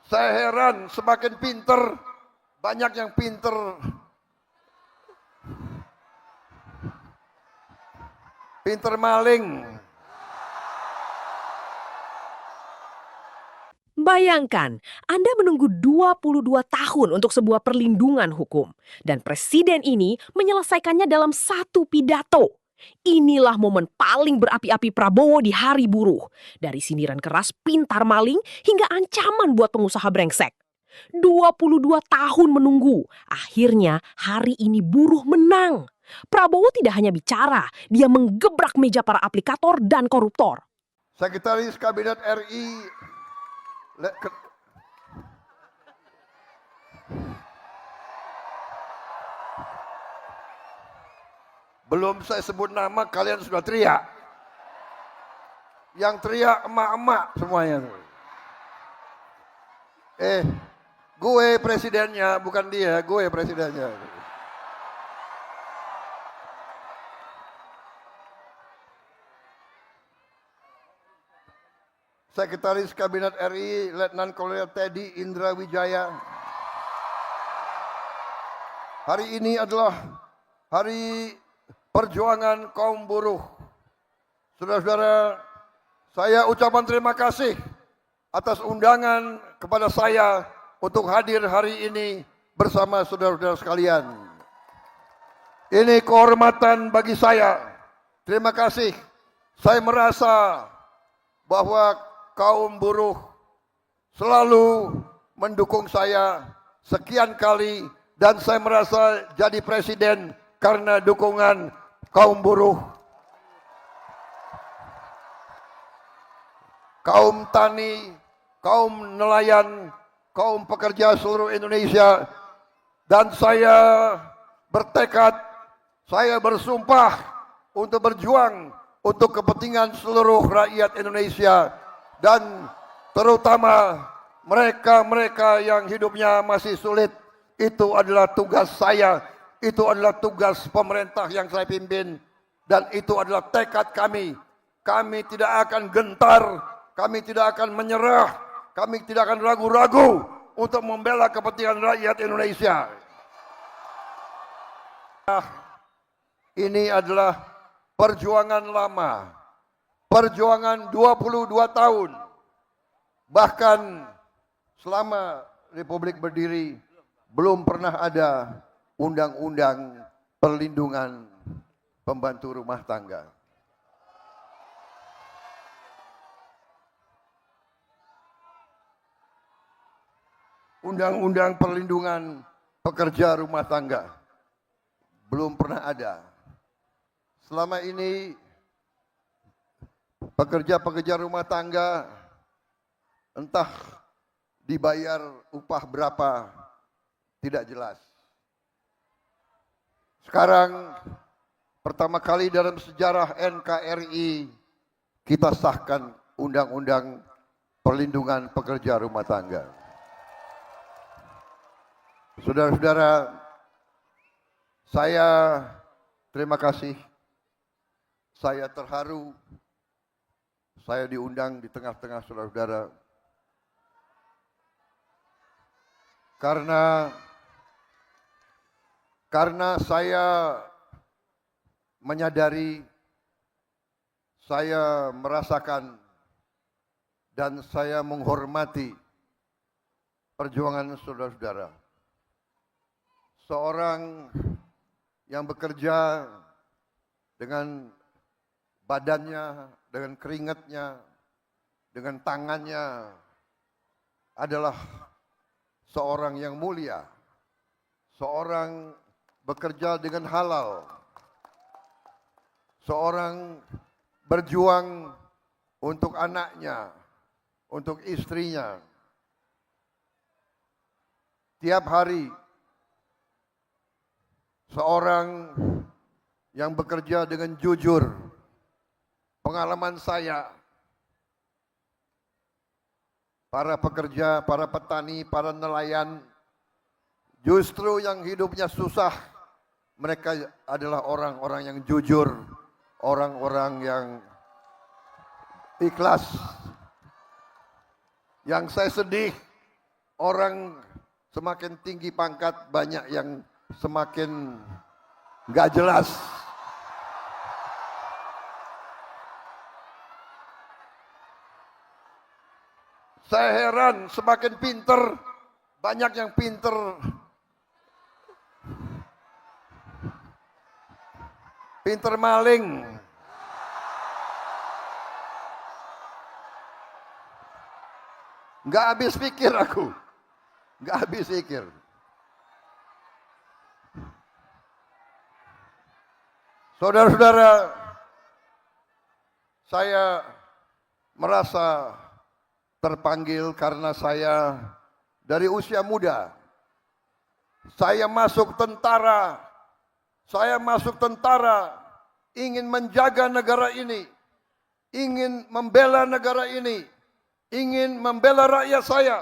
Saya heran semakin pinter, banyak yang pinter. Pinter maling. Bayangkan, Anda menunggu 22 tahun untuk sebuah perlindungan hukum. Dan presiden ini menyelesaikannya dalam satu pidato. Inilah momen paling berapi-api Prabowo di hari buruh. Dari sindiran keras pintar maling hingga ancaman buat pengusaha brengsek. 22 tahun menunggu. Akhirnya hari ini buruh menang. Prabowo tidak hanya bicara, dia menggebrak meja para aplikator dan koruptor. Sekretaris Kabinet RI belum saya sebut nama kalian sudah teriak. Yang teriak emak-emak semuanya. Gue presidennya, bukan dia, gue presidennya. Sekretaris Kabinet RI Letnan Kolonel Teddy Indra Wijaya. Hari ini adalah hari perjuangan kaum buruh. Saudara-saudara, saya ucapan terima kasih atas undangan kepada saya untuk hadir hari ini bersama saudara-saudara sekalian. Ini kehormatan bagi saya. Terima kasih. Saya merasa bahwa kaum buruh selalu mendukung saya sekian kali dan saya merasa jadi presiden karena dukungan kaum buruh. Kaum tani, kaum nelayan, kaum pekerja seluruh Indonesia. Dan saya bertekad, saya bersumpah untuk berjuang untuk kepentingan seluruh rakyat Indonesia. Dan terutama mereka-mereka yang hidupnya masih sulit. Itu adalah tugas saya. Itu adalah tugas pemerintah yang saya pimpin. Dan itu adalah tekad kami. Kami tidak akan gentar. Kami tidak akan menyerah. Kami tidak akan ragu-ragu untuk membela kepentingan rakyat Indonesia. Ini adalah perjuangan lama. Perjuangan 22 tahun. Bahkan selama Republik berdiri, belum pernah ada undang-undang perlindungan pembantu rumah tangga. Undang-undang perlindungan pekerja rumah tangga belum pernah ada. Selama ini pekerja-pekerja rumah tangga entah dibayar upah berapa tidak jelas. Sekarang pertama kali dalam sejarah NKRI kita sahkan undang-undang perlindungan pekerja rumah tangga. Saudara-saudara, saya terima kasih. Saya terharu. Saya diundang di tengah-tengah saudara-saudara. Karena saya menyadari, saya merasakan, dan saya menghormati perjuangan saudara-saudara. Seorang yang bekerja dengan badannya, dengan keringatnya, dengan tangannya adalah seorang yang mulia. Seorang bekerja dengan halal. Seorang berjuang untuk anaknya, untuk istrinya. Tiap hari seorang yang bekerja dengan jujur. Pengalaman saya, para pekerja, para petani, para nelayan, justru yang hidupnya susah, mereka adalah orang-orang yang jujur, orang-orang yang ikhlas. Yang saya sedih, orang semakin tinggi pangkat, banyak yang semakin nggak jelas. Saya heran, semakin pinter, banyak yang pinter maling. Nggak habis pikir aku. Nggak habis pikir. Saudara-saudara, saya merasa terpanggil karena saya dari usia muda. Saya masuk tentara. Ingin menjaga negara ini. Ingin membela negara ini. Ingin membela rakyat saya.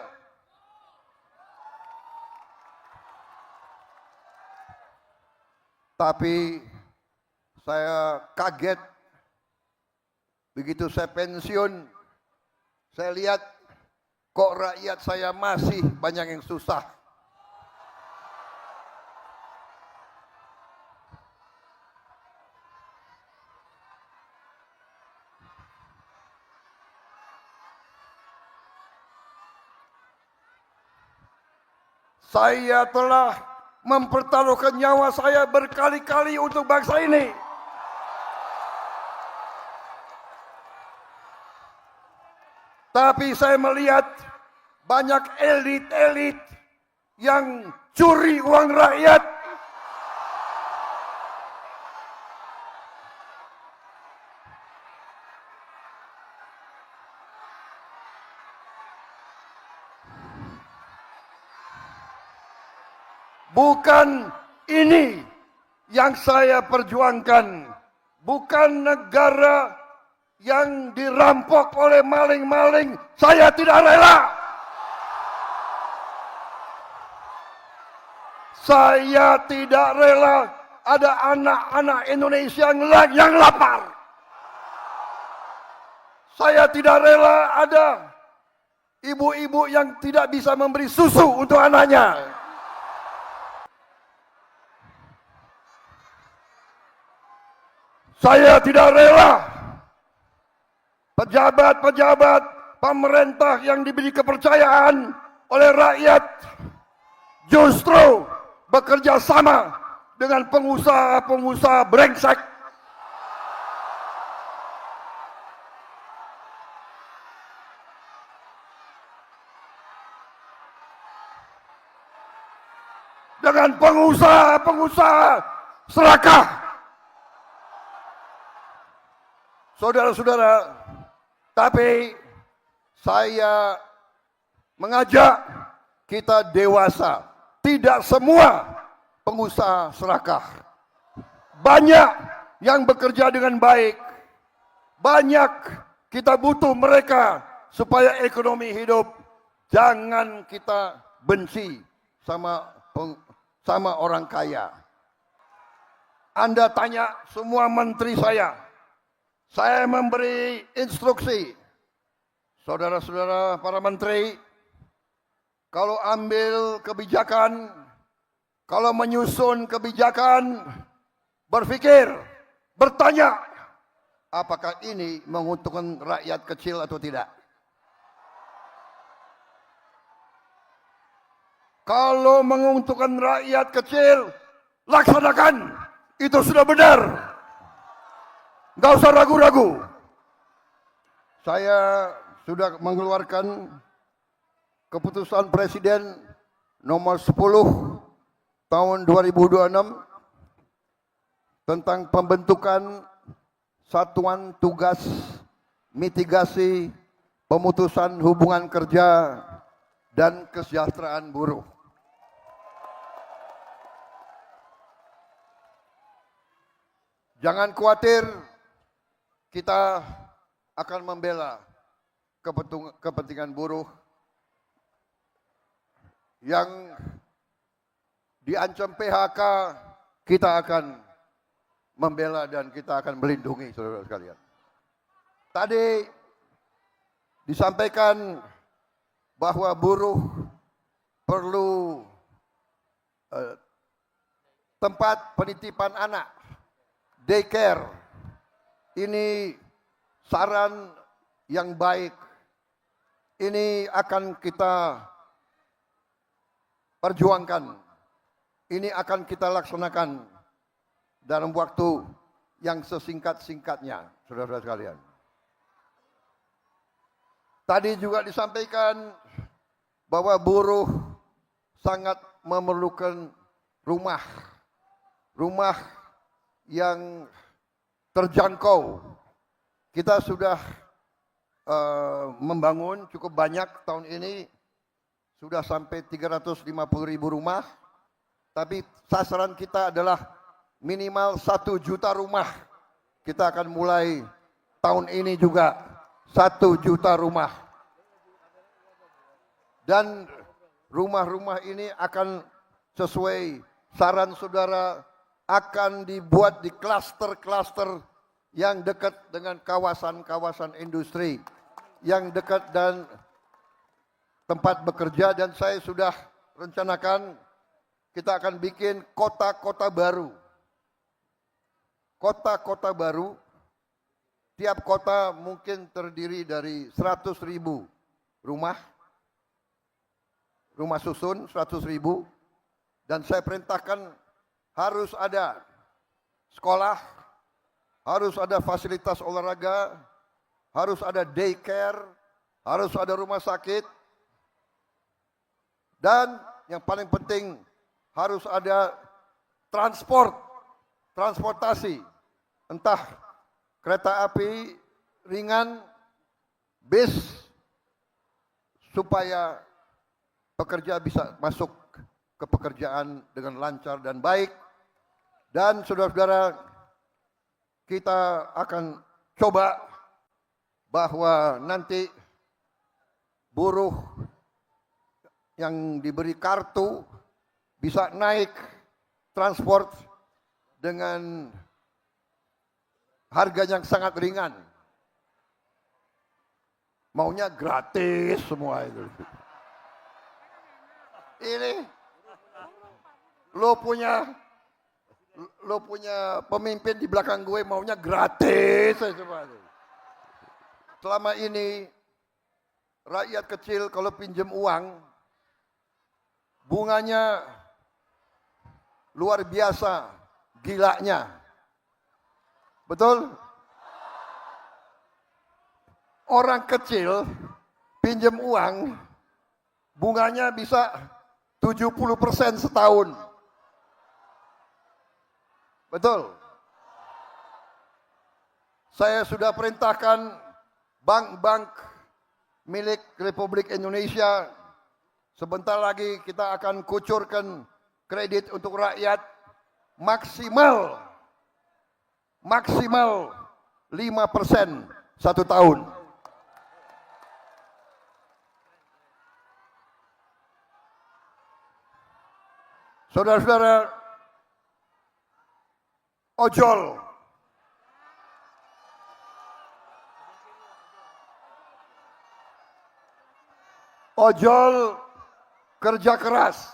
Tapi saya kaget begitu saya pensiun, saya lihat kok rakyat saya masih banyak yang susah. Saya telah mempertaruhkan nyawa saya berkali-kali untuk bangsa ini. Tapi saya melihat banyak elit-elit yang curi uang rakyat. Bukan ini yang saya perjuangkan. Bukan negara yang dirampok oleh maling-maling. Saya tidak rela. Saya tidak rela ada anak-anak Indonesia yang lapar. Saya tidak rela ada ibu-ibu yang tidak bisa memberi susu untuk anaknya. Saya tidak rela pejabat-pejabat pemerintah yang diberi kepercayaan oleh rakyat justru bekerja sama dengan pengusaha-pengusaha brengsek. Dengan pengusaha-pengusaha serakah. Saudara-saudara, tapi saya mengajak kita dewasa. Tidak semua pengusaha serakah. Banyak yang bekerja dengan baik. Banyak kita butuh mereka supaya ekonomi hidup. Jangan kita benci sama orang kaya. Anda tanya semua menteri saya memberi instruksi, saudara-saudara para menteri, kalau ambil kebijakan, kalau menyusun kebijakan, berpikir, bertanya, apakah ini menguntungkan rakyat kecil atau tidak? Kalau menguntungkan rakyat kecil, laksanakan, itu sudah benar. Nggak usah ragu-ragu. Saya sudah mengeluarkan keputusan Presiden nomor 10 tahun 2026 tentang pembentukan Satuan Tugas Mitigasi Pemutusan Hubungan Kerja dan Kesejahteraan Buruh. Jangan khawatir, kita akan membela kepentingan buruh yang diancam PHK, kita akan membela dan kita akan melindungi saudara sekalian. Tadi disampaikan bahwa buruh perlu tempat penitipan anak, daycare. Ini saran yang baik. Ini akan kita perjuangkan. Ini akan kita laksanakan dalam waktu yang sesingkat-singkatnya, saudara-saudara sekalian. Tadi juga disampaikan bahwa buruh sangat memerlukan rumah yang terjangkau. Kita sudah membangun cukup banyak tahun ini, sudah sampai 350.000 rumah, tapi sasaran kita adalah minimal 1 juta rumah. Kita akan mulai tahun ini juga 1 juta rumah. Dan rumah-rumah ini akan sesuai saran saudara, akan dibuat di klaster-klaster yang dekat dengan kawasan-kawasan industri, yang dekat dan tempat bekerja. Dan saya sudah rencanakan kita akan bikin kota-kota baru. Kota-kota baru, tiap kota mungkin terdiri dari 100.000 rumah susun 100.000, dan saya perintahkan harus ada sekolah, harus ada fasilitas olahraga, harus ada daycare, harus ada rumah sakit, dan yang paling penting harus ada transportasi, entah kereta api ringan, bis, supaya pekerja bisa masuk ke pekerjaan dengan lancar dan baik. Dan saudara-saudara, kita akan coba bahwa nanti buruh yang diberi kartu bisa naik transport dengan harga yang sangat ringan. Maunya gratis semua itu. Ini lo punya pemimpin di belakang gue maunya gratis semua. Selama ini rakyat kecil kalau pinjam uang bunganya luar biasa gilanya. Betul? Orang kecil pinjam uang bunganya bisa 70% setahun. Betul? Saya sudah perintahkan bank-bank milik Republik Indonesia, sebentar lagi kita akan kucurkan kredit untuk rakyat maksimal 5% 1 tahun. Saudara-saudara, ojol kerja keras.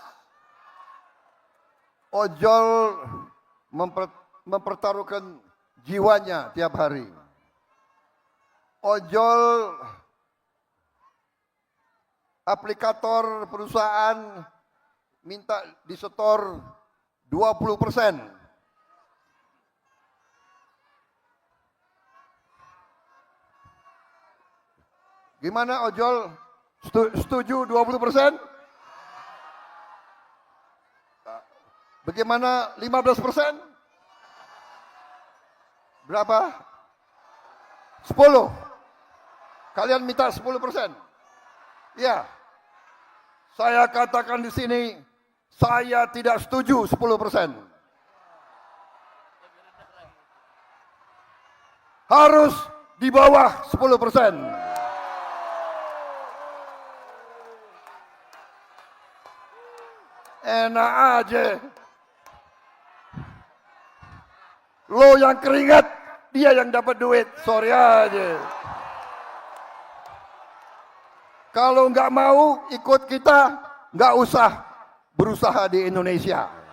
Ojol mempertaruhkan jiwanya tiap hari. Ojol aplikator perusahaan minta disetor 20%. Gimana ojol? Setuju 20%? Bagaimana 15%? Berapa? 10. Kalian minta 10%? Ya. Saya katakan di sini, saya tidak setuju 10%. Harus di bawah 10%. Enak aja. Lo yang keringat, dia yang dapat duit. Sorry aja. Kalau nggak mau ikut kita, nggak usah berusaha di Indonesia.